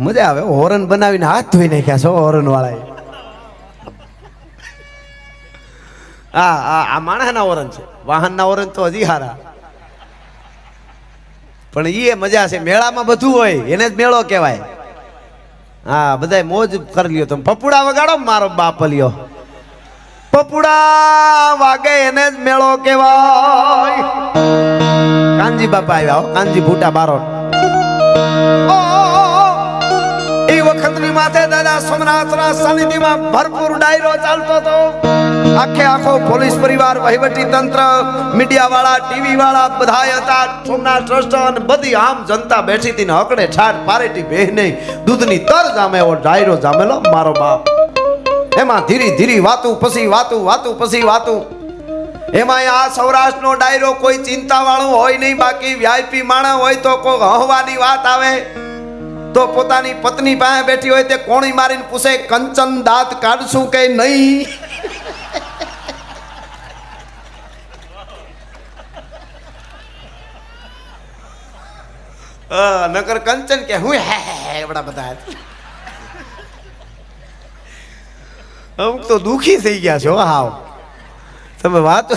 મજા આવે હોરન બનાવીને હાથ ધોઈ નાખ્યા છો હોરન વાળાએ. આ માણસના હોરન છે, વાહનના હોરન તો હજી હારા. પણ એ મજા છે, મેળામાં બધું હોય એને જ મેળો કહેવાય. હા બધાય મોજ કરી લ્યો. તમે પપુડા વગાડો મારો બાપ લ્યો, પપુડા વાગે એને જ મેળો કહેવાય. કાનજી બાપા આવ્યા, કાનજી ભૂટા બારો. એ વખતની માથે દાદા સોમનાથના સાનિધ્યમાં ભરપૂર ડાયરો ચાલતો હતો. આખે આખો પોલીસ પરિવાર, વહીવટી તંત્ર, મીડિયા વાળા, ટીવી વાળા બધા હતા. સોમનાથ ટ્રસ્ટ અને બધી આમ જનતા બેઠી હતી ને હકડે છાટ પારેટી બેહને દૂધની તર જામે એવો ડાયરો જામેલો મારો બાપ. એમાં ધીરી ધીરી વાતું પછી વાતું, વાતું પછી વાતું. એમાં આ સૌરાષ્ટ્રનો ડાયરો કોઈ ચિંતા વાળું હોય નહીં. બાકી વીઆઈપી માણસ હોય તો કોઈ હવાની વાત આવે તો પોતાની પત્ની પાસે બેઠી હોય તે કોણી મારીને પૂછે કંચન દાંત કાઢશું કે નહીં. નકર કંચન કે હું હે એવડા બધા. અમુક તો દુખી થઈ ગયા છો. હાવ તમે વાત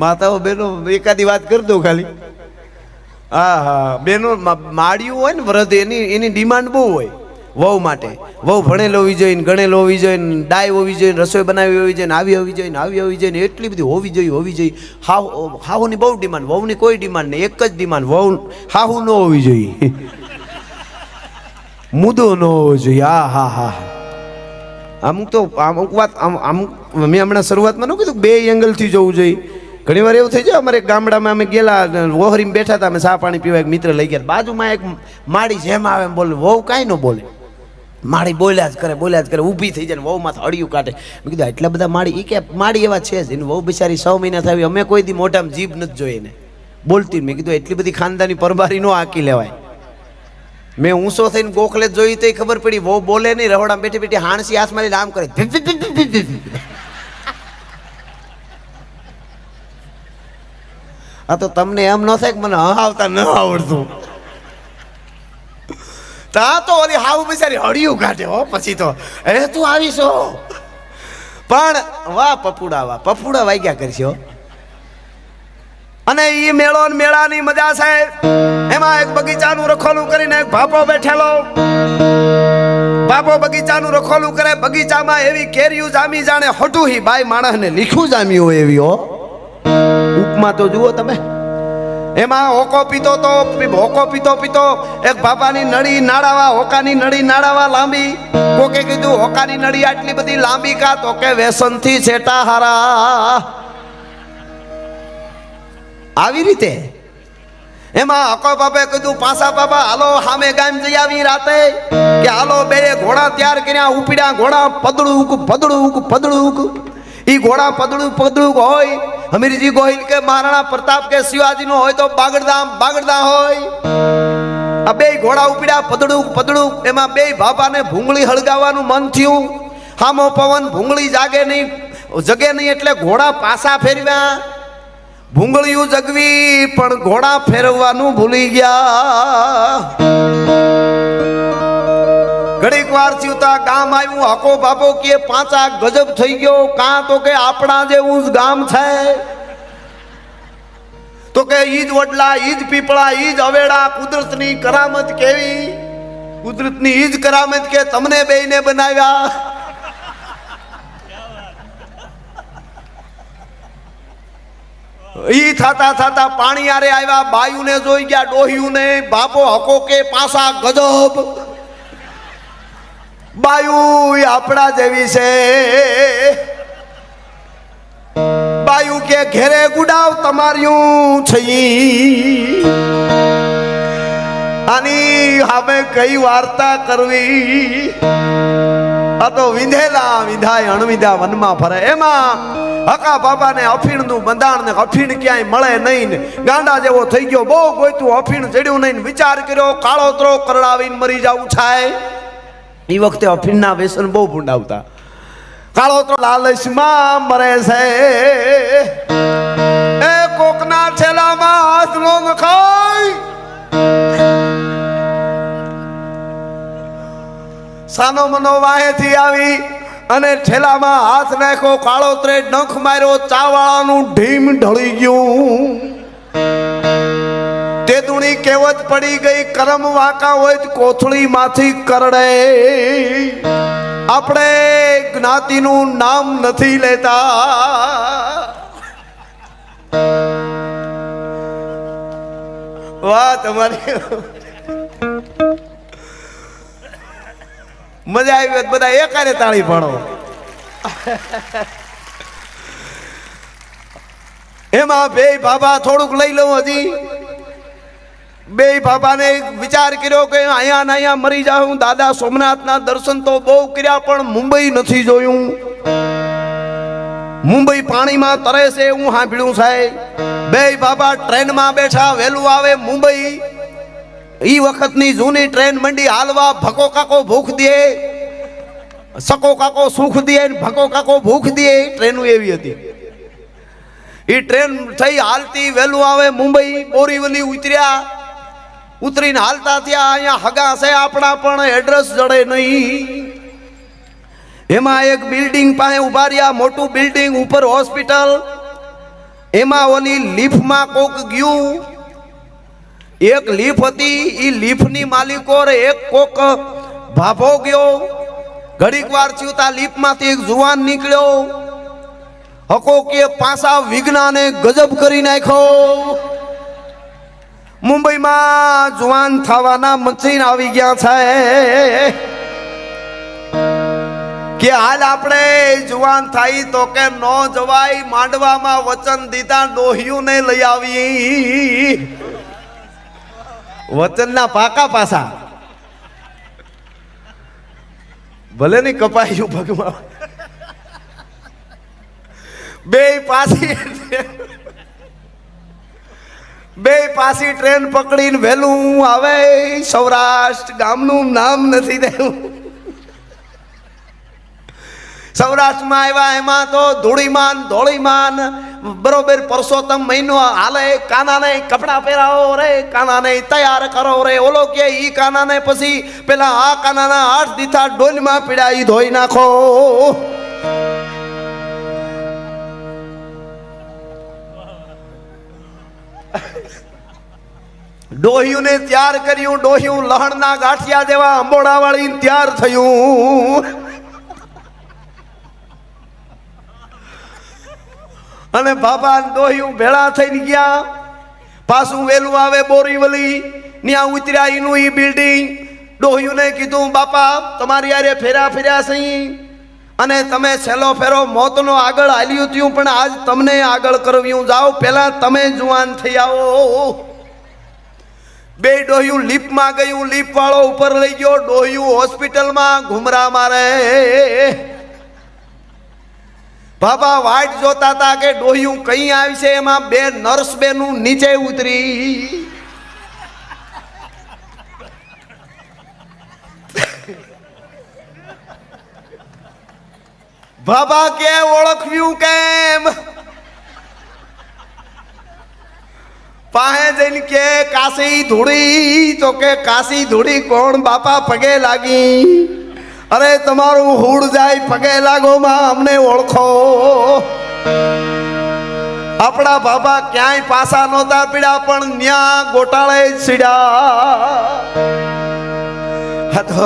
માતાઓ બેનો એકાદી વાત કરી દો ખાલી. હા હા બેનો માળિયું હોય ને વ્રત એની ડિમાન્ડ બહુ હોય વહુ માટે. વહુ ભણેલો હોવી જોઈએ, ગણેલો હોવી જોઈએ, ડાય હોવી જોઈએ, રસોઈ બનાવી હોવી જોઈએ, આવી હોવી જોઈએ, આવી હોવી જોઈએ, એટલી બધી હોવી જોઈએ. હાહુની બહુ ડિમાન્ડ, વહુની કોઈ ડિમાન્ડ નહીં. એક જ ડિમાન્ડ, વહુ હાહુ ન હોવી જોઈએ, મુદ્દો ન હોવો જોઈએ. હા હા હા અમુક તો અમુક વાત અમુક મેં હમણાં શરૂઆતમાં ન કીધું બે એંગલથી જોવું જોઈએ. ઘણી વાર એવું થઈ જાય. અમારે ગામડામાં અમે ગયેલા, વહોરીમાં બેઠા હતા, અમે ચા પાણી પીવા એક મિત્ર લઈ ગયા. બાજુમાં એક માળી જેમ આવે એમ બોલે, વહુ કાંઈ ન બોલે, માળી બોલ્યા જ કરે ઊભી થઈ જાય ને વહુ માથે અડિયું કાઢે. મેં કીધું એટલા બધા માળી, એ કે માળી એવા છે જ. એની વહુ બિચારી 6 મહિના થઈ, અમે કોઈ દી મોઢામાં જીભ નથી જોઈ એને બોલતી. મેં કીધું એટલી બધી ખાનદાની પરબારી ન આંકી લેવાય. મેં ઊંસો થઈને ગોખલે જોઈ તો ખબર પડી વહુ બોલે નહીં, રહોડા બેઠી બેઠી હાણસી હાથમાં લઈને આમ કરે. આ તો તમને એમ ન થાય કે મને હહાવતા ન આવડતું. તા તો ઓલી હાવ બિચારી હળિયું કાઢે હો. પછી તો તું આવીશો. પણ વાહ પપુડા, વાહ પપુડા વાગ્યા કરશો. અને એ મેળો ને મેળાની મજા છે. એમાં એક બગીચાનું રખોલું કરીને એક બાપો બેઠેલો. બાપો બગીચાનું રખોલું કરે. બગીચામાં એવી કેરીયું જામી જાણે હટુહી બાઈ માણસને લીખું જામ્યું હોય એવી હો. ઉપમા તો જુઓ તમે. એમાં હોકો પીતો પીતો એક બાપાની નળી નાડાવા, હોકાની નળી નાડાવા લાંબી. કોકે કીધું હોકાની નળી આટલી બધી લાંબી કા? તો કે વ્યસનથી છેટા હારા. આવી રીતે એમાં હકો બાપે કીધું પાસા બાપા હાલો હામે ગામ જઈ આવી રાતે. કે હાલો બે ઘોડા તૈયાર કર્યા, ઉપડ્યા ઘોડા પદળું. ઈ ઘોડા પદળું હોય. હમીરજી ગોહિલ કે મહારાણા પ્રતાપ કે શિવાજી નો હોય તો બાગડદા હોય. આ બે ઘોડા ઉપડ્યા પદળું. એમાં બે બાપાને ભૂંગળી હળગાવવાનું મન થયું. હામો પવન, ભૂંગળી જગે નહીં એટલે ઘોડા પાસા ફેરવ્યા. ભૂંગળીયું જગવી પણ ઘોડા ફેરવવાનું ભૂલી ગયા. ઘડીક વાર થયું ગામ આવ્યું. હકો બાપો કે પાંચા ગજબ થઈ ગયો. કાં તો કે આપણા જેવું જ ગામ છે. તો કે ઈજ વડલા, ઈજ પીપળા, ઈજ અવેડા. કુદરતની કરામત કેવી? કુદરતની ઈજ કરામત કે તમને બેયને બનાવ્યા. ઈ થતા પાણી આરે આવ્યા. બાયુને જોઈ ગયા, ડોહિયુંને. બાપો હકો કે પાસા ગજબ. બાયુ આપણા જેવી છે. બાયુ કે ઘેરે ગુડાવ તમાર્યું છે. આની હવે કઈ વાર્તા કરવી? આ તો વિંધાય અણવિધા વનમાં ફરે. એમાં હકા બાપાને અફીણનું બંધાણ ને અફીણ ક્યાંય મળે નહીં ને ગાંડા જેવો થઈ ગયો. બહુ ગોઈતું અફીણ જડ્યું નહીં. વિચાર કર્યો કાળોતરો કરડાવીને મરી જવું થાય. એ વખતે અફીણના વ્યસન બહુ ભૂંડાવતા. કાળોતરો લાલચમાં મરે છે. એ કોકના છેલામાં હાથ નો નખાય. સાનો મનો વાહેથી આવી અને ઠેલામાં હાથ નાખ્યો, કાળો ત્રેડ નખ માર્યો, ચાવાળાનું ઢીમ ઢળી ગયું. તે દુણી કહેવત પડી ગઈ, કરમ વાંકા હોય તો કોથળી માંથી કરડે. આપણે જ્ઞાતિનું નામ નથી લેતા. વાહ, તમારી મજા આવી. બધા એકારે તાળી પાડો. એમાં બે બાબા થોડુંક લઈ લઉં. હજી બે બાબાને વિચાર કર્યો કે અહીંયા ને અહીંયા મરી જાઉં. દાદા સોમનાથના દર્શન તો બહુ કર્યા પણ મુંબઈ નથી જોયું. મુંબઈ પાણીમાં તરે છે હું સાંભળ્યું સાહેબ. બે બાબા ટ્રેનમાં બેઠા, વહેલું આવે મુંબઈ. ઈ વખતની જૂની ટ્રેન મંડી હાલવા. ભકો કાકો ભૂખ દે, સકો કાકો સુખ દે, ભકો કાકો ભૂખ દે. ટ્રેનો એવી હતી. ઈ ટ્રેન થઈ હાલતી, વહેલું આવે મુંબઈ. બોરીવલી ઉતર્યા, ઉતરીને હાલતા ત્યાં અહીંયા હગા છે આપણા પણ એડ્રેસ જડે નહીં. એમાં એક બિલ્ડિંગ પાસે ઉભા રહ્યા, મોટું બિલ્ડિંગ, ઉપર હોસ્પિટલ. એમાં ઓલી લીફમાં કોક ગયું. એક લીફ હતી, ઈ લીફની માલિકો એક કોક ભાભો ગયો. ઘડીક વાર થયું તા લીફમાંથી એક જુવાન નીકળ્યો. હકો કે પાસા વિજ્ઞાને ગજબ કરી નાખ્યો. મુંબઈમાં જુવાન થવાના મશીન આવી ગયા છે કે હાલ આપણે જુવાન થાય તો કે નો જવાય. માંડવામાં વચન દીધા, ડોહિયુંને લઈ આવી. વચનના પાકા પાસા. ભલે નહીં કપાયું ભગવાન. બે પાસી ટ્રેન પકડીને વહેલું આવે સૌરાષ્ટ્ર. ગામનું નામ નથી દેવું. સૌરાષ્ટ્રમાં આવ્યા. એમાં તો ધૂળીમાન ધોળીમાન બરોબર પરસોત્તમ મહિનો હાલે. કાનાને કપડા પહેરાવો રે, કાનાને તૈયાર કરો રે. ઓલો કે ઈ કાનાને પછી પેલા આ કાનાના 8 દીથા ડોલમાં પીડા, ઈ ધોઈ નાખો. ડોહિયું ને તૈયાર કર્યું. ડોહિયું લહણના ગાંઠિયા જેવા અંબોડા વાળી તૈયાર થયું. અને બાબા ડોહિયું ભેળા થઈને ગયા. પાછું વેલું આવે બોરીવલી, ત્યાં ઉતર્યા. એનું ઈ બિલ્ડિંગ. ડોહિયું ને કીધું, બાપા તમારી યારે ફેર્યા સહી, અને તમે છેલ્લો ફેરો મોતનો આગળ હાલ્યું થયું, પણ આજ તમને આગળ કરવ્યું. જાઓ, પેલા તમે જુવાન થઈ આવો. બે ડોહિયું લીપમાં ગયું. લીપ વાળો ઉપર લઈ ગયો. ડોહિયું હોસ્પિટલમાં ઘુમરા મારે. બાબા વાટ જોતા હતા કે ડોહિયું કઈ આવી છે. એમાં બે નર્સ બેનું નીચે ઉતરી. બાબા કે ઓળખ્યું કેમ? પાસે જઈને કે કાશી ધૂળી. તો કે કાશી ધૂળી કોણ? બાપા પગે લાગી. અરે તમારું હુડ જાય, પગે લાગો માં, અમને ઓળખો. આપણા બાબા ક્યાંય પાસા નહોતા પીડા, પણ ન્યા ગોટાળે સીડ્યા. તો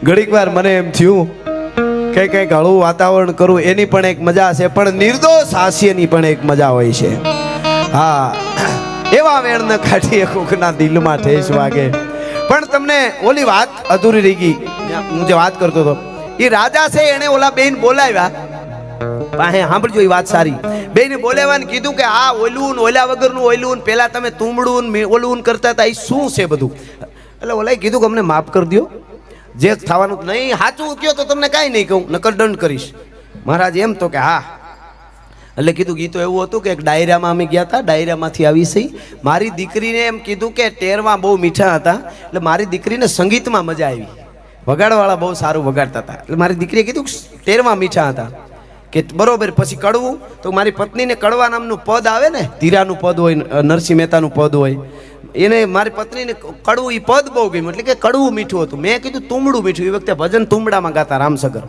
ઘડીક વાર મને એમ થયું કે કંઈક હળવું વાતાવરણ કરું, એની પણ એક મજા છે, પણ નિર્દોષ હાસ્યની પણ એક મજા હોય છે. હા, એવા વેણ ન કાઢીએ કોકના દિલમાં ઠેસ વાગે. પણ તમને ઓલી વાત અધૂરી રહી ગઈ. હું જે વાત કરતો હતો, એ રાજા છે, એને ઓલા બેન બોલાવ્યા. પાસે સાંભળજો, એ વાત સારી. બેને બોલાવ્યા, કીધું કે આ ઓલું ઓલા વગરનું ઓલું, પેલા તમે તુંબડું ઓલું કરતા હતા, એ શું છે બધું? એટલે ઓલાએ કીધું કે અમને માફ કરી દો, જે થવાનું નહીં. સાચું કયો તો તમને કાંઈ નહીં કહું, નકર દંડ કરીશ. મહારાજ એમ તો કે હા. એટલે કીધું ગીતો એવું હતું કે એક ડાયરામાં અમે ગયા હતા. ડાયરામાંથી આવી સહી મારી દીકરીને એમ કીધું કે ટેરમાં બહુ મીઠા હતા, એટલે મારી દીકરીને સંગીતમાં મજા આવી. વગાડવાળા બહુ સારું વગાડતા હતા, એટલે મારી દીકરીએ કીધું ટેરમાં મીઠા હતા કે બરોબર. પછી કડવું, તો મારી પત્નીને કડવા નામનું પદ આવે ને, ધીરાનું પદ હોય, નરસિંહ મહેતાનું પદ હોય. એને મારી પત્નીને કડવું એ પદ બહુ ગયું, એટલે કે કડવું મીઠું હતું. મેં કીધું તુંબડું મીઠું. એ વખતે ભજન તુંબડામાં ગાતા રામસગર.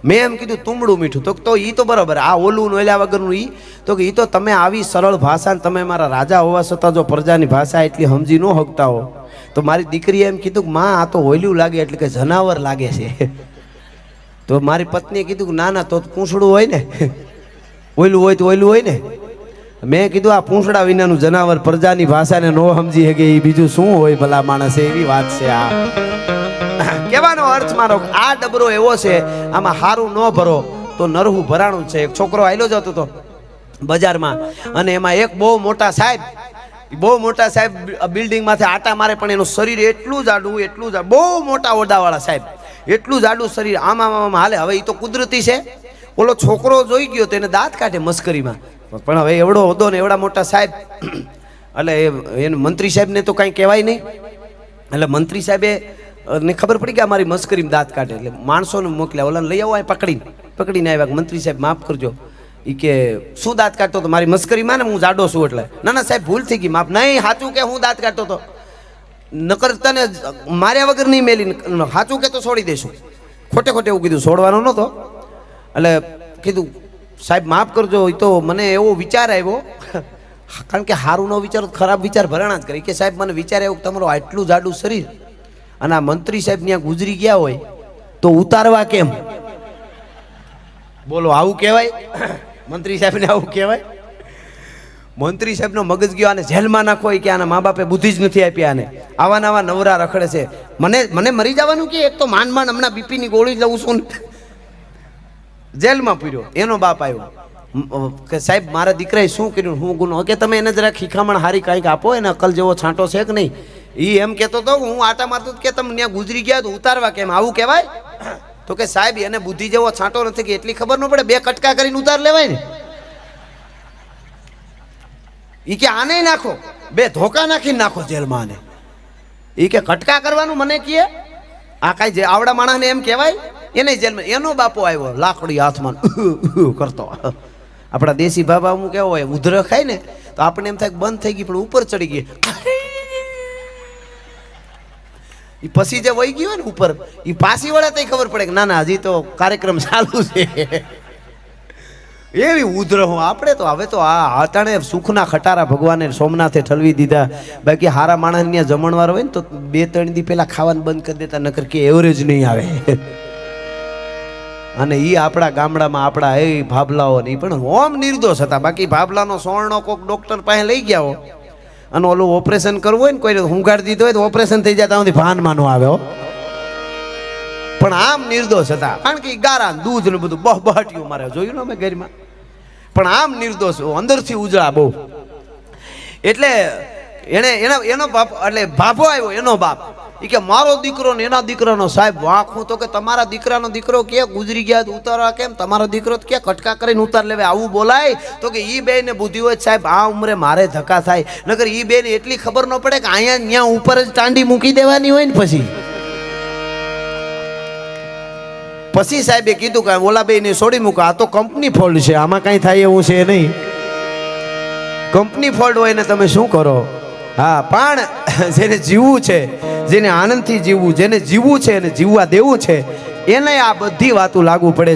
મેં એમ કીધું તુંબડું મીઠું. તો એ તો બરાબર, આ ઓલું નોલ્યા વગરનું એ તો કે એ તો તમે આવી સરળ ભાષા, તમે મારા રાજા હોવા છતાં જો પ્રજાની ભાષા એટલી સમજી ન શકતા હો. તો મારી દીકરીએ એમ કીધું કે માં આ તો ઓયલું લાગે, એટલે કે જનાવર લાગે છે. તો મારી પત્નીએ કીધું કે ના ના, તો પૂંછડું હોય ને, ઓયલું હોય તો ઓયલું હોય ને. મેં કીધું આ પૂંછડા વિનાનું જનાવર પ્રજાની ભાષાને નો સમજી શકે એ બીજું શું હોય ભલા માણસે, એવી વાત છે આ. કહેવાનો અર્થ મારો આ ડબરો એવો છે, આમાં હારું ન ભરો તો નરહું ભરાણું છે. એક છોકરો આયલો જતો હતો બજારમાં, અને એમાં એક બહુ મોટા સાહેબ બિલ્ડિંગ માંથી આટા મારે, પણ એનું શરીર એટલું જાડું બહુ મોટા ઓરડાવાળા સાહેબ, એટલું જાડું શરીર, આમ હાલે. હવે એ તો કુદરતી છે. ઓલો છોકરો જોઈ ગયો તો એને દાંત કાઢે મસ્કરીમાં. પણ હવે એવડો હોદો ને એવડા મોટા સાહેબ, એટલે એને મંત્રી સાહેબને તો કાંઈ કહેવાય નહીં. એટલે મંત્રી સાહેબે ને ખબર પડી કે અમારી મસ્કરીમાં દાંત કાઢે, એટલે માણસોને મોકલ્યા, ઓલાને લઈ આવો, અહીં પકડીને આવ્યા. મંત્રી સાહેબ માફ કરજો, એ કે શું દાંત કાઢતો હતો? મારી મસ્કરીમાં ને હું જાડો છું એટલે. ના ના સાહેબ ભૂલ થઈ ગઈ, માફ. નહીં, સાચું કે હું દાંત કાઢતો હતો, નકર તને માર્યા વગર નહીં મેલી, સાચું કે તો છોડી દઈશું. ખોટે એવું કીધું, છોડવાનો નહોતો. એટલે કીધું સાહેબ માફ કરજો, એ તો મને એવો વિચાર આવ્યો, કારણ કે સારું ન વિચારો ખરાબ વિચાર ભરાણા જ કરે. કે સાહેબ મને વિચાર આવ્યો કે તમારું આટલું જાડું શરીર અને આ મંત્રી સાહેબ ત્યાં ગુજરી ગયા હોય તો ઉતારવા કેમ? બોલો, આવું કહેવાય? મંત્રી સાહેબને આવું કહેવાય? મંત્રી સાહેબનો મગજ ગયો, આને જેલમાં નાખો, કે આના મા બાપે બુદ્ધિ જ નથી આપી આને, આવા નવા નવરા રખડે છે. મને મરી જવાનું કે એક તો માંડ હમણાં બીપીની ગોળી લઉં છું, જેલમાં પૂર્યો. એનો બાપ આવ્યો કે સાહેબ મારા દીકરાએ શું કર્યું, હું ગુનો? કે તમે એને જરા ખીખામણ હારી કાંઈક આપો, એને અકલ જેવો છાંટો છે કે નહીં. એ એમ કહેતો હતો હું આટા મારતો કે તમે ત્યાં ગુજરી ગયા તો ઉતારવા કેમ? આવું કહેવાય? તો કે સાહેબ એને બુદ્ધિ જેવો છાંટો નથી કે એટલી ખબર ન પડે, 2 કટકા કરીને ઉતાર લેવાય ને. એ કે આને નાખો, 2 ધોકા નાખીને નાખો જેલમાં આને. એ કે કટકા કરવાનું મને કહે? આ કાંઈ આવડા માણસને એમ કહેવાય? એને જેલમાં. એનો બાપો આવ્યો લાકડી હાથમાં કરતો. આપણા દેશી બાબા હું કેવો હોય, ઉધર ખાય ને તો આપણે એમ થાય બંધ થઈ ગઈ, પણ ઉપર ચડી ગઈ. એ પછી જે વહી ગયો ને ઉપર, એ પાછી વળે તો ખબર પડે કે ના ના હજી તો કાર્યક્રમ ચાલુ છે. એવી ઉધરહો આપણે તો. હવે તો આ અટાણે સુખના ખટારા ભગવાને સોમનાથે ઠલવી દીધા. બાકી હારા માણસ ત્યાં જમણવાર હોય ને તો 2-3 દી પહેલા ખાવાનું બંધ કરી દેતા, નકર કે એવરેજ નહીં આવે. અને એ આપણા ગામડામાં આપણા એ ભાભલાઓ નહીં પણ ઓમ નિર્દોષ હતા. બાકી ભાભલાનો સોણનો કોઈક ડોક્ટર પાસે લઈ ગયા હો અને ઓલું ઓપરેશન કરવું હોય ને, કોઈ હુંગાડી દીધો હોય તો ઓપરેશન થઈ જાય ત્યાંથી ભાનમાં ન આવે. પણ આમ નિર્દોષ હતા, કારણ કે ગારા દૂધ ને બધું બહબહાટ્યું મારે જોયું ને અમે ઘરમાં. પણ આમ નિર્દોષ, અંદરથી ઉજળા બહુ. એટલે એનો બાપ, એટલે ભાભો આવ્યો એનો બાપ, એ કે મારો દીકરો ને એના દીકરાનો સાહેબ વાંખું. તો કે તમારા દીકરાનો દીકરો કે ગુજરી ગયા ઉતારવા કેમ? તમારો દીકરો કે કટકા કરીને ઉતાર લેવે, આવું બોલાય? તો કે ઈ બેને બુદ્ધિ હોય સાહેબ, આ ઉંમરે મારે ધક્કા થાય, નકર ઈ બેને એટલી ખબર ન પડે કે અહીંયા ત્યાં ઉપર જ ટાંડી મૂકી દેવાની હોય ને. પછી સાહેબે કીધું કે ઓલા બેને છોડી મૂકો, આ તો કંપની ફોલ્ટ છે, આમાં કઈ થાય એવું છે નહીં. કંપની ફોલ્ટ હોય ને તમે શું કરો? હા, પણ જેને જીવવું છે, જેને આનંદથી જીવવું, જેને જીવવું છે અને જીવવા દેવું છે, એને આ બધી વાતો લાગુ પડે છે.